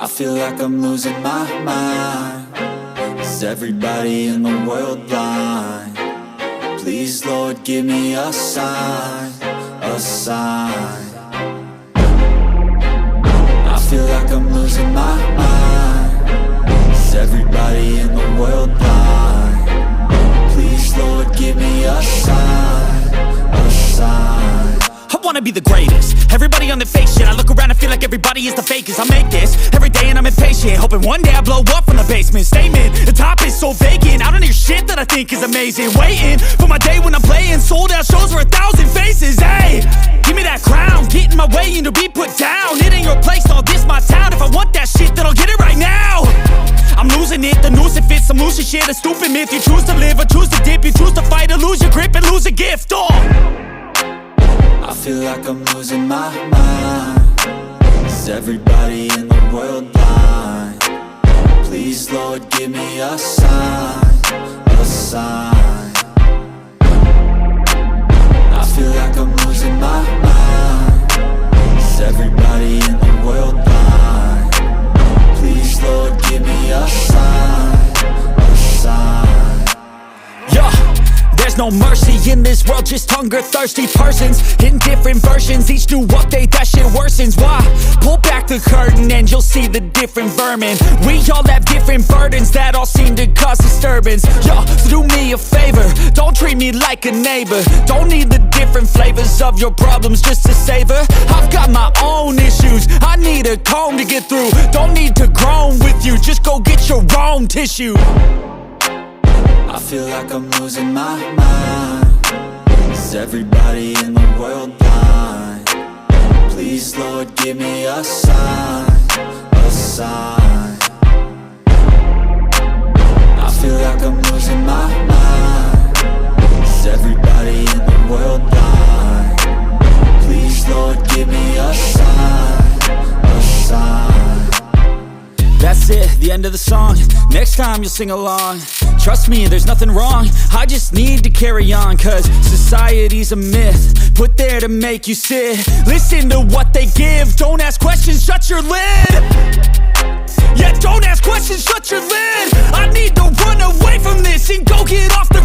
I feel like I'm losing my mind. Is everybody in the world blind? Please, Lord, give me a sign, a sign. I feel like I'm losing my mind. Is everybody in the world blind? Please, Lord, give me a sign, a sign. I wanna be the greatest. Everybody on the fake shit. I look around and feel like everybody is the fakest. I make this every day and I'm impatient, hoping one day I blow up from the basement. Statement, the top is so vacant. I don't hear shit that I think is amazing. Waiting for my day when I'm playing sold out shows for 1,000 faces. Hey, give me that crown, get in my way and to be put down. It ain't your place, no, this my town. If I want that shit, then I'll get it right now. I'm losing it, the noose it fits. I'm losing shit, a stupid myth. You choose to live or choose to dip. You choose to fight or lose your grip and lose a gift. I feel like I'm losing my mind. Is everybody in the world blind? Please, Lord, give me a sign, a sign. I feel like I'm losing my mind. Is everybody in the world blind? Please, Lord, give me a sign, a sign. Yeah. There's no mercy in this world, just hunger-thirsty persons in different versions. Each new update, that shit worsens. Why? Pull back the curtain and you'll see the different vermin. We all have different burdens that all seem to cause disturbance. Yo, so do me a favor, don't treat me like a neighbor. Don't need the different flavors of your problems just to savor. I've got my own issues, I need a comb to get through. Don't need to groan with you, just go get your own tissue. I feel like I'm losing my mind. Is everybody in the world blind? Please, Lord, give me a sign, a sign. I feel like I'm losing my mind. Is everybody in the world blind? Please, Lord, give me a sign, a sign. That's it, the end of the song. Next time you'll sing along. Trust me, there's nothing wrong. I just need to carry on, cause society's a myth put there to make you sit. Listen to what they give. Don't ask questions, shut your lid. Yeah, don't ask questions, shut your lid. I need to run away from this and go get off the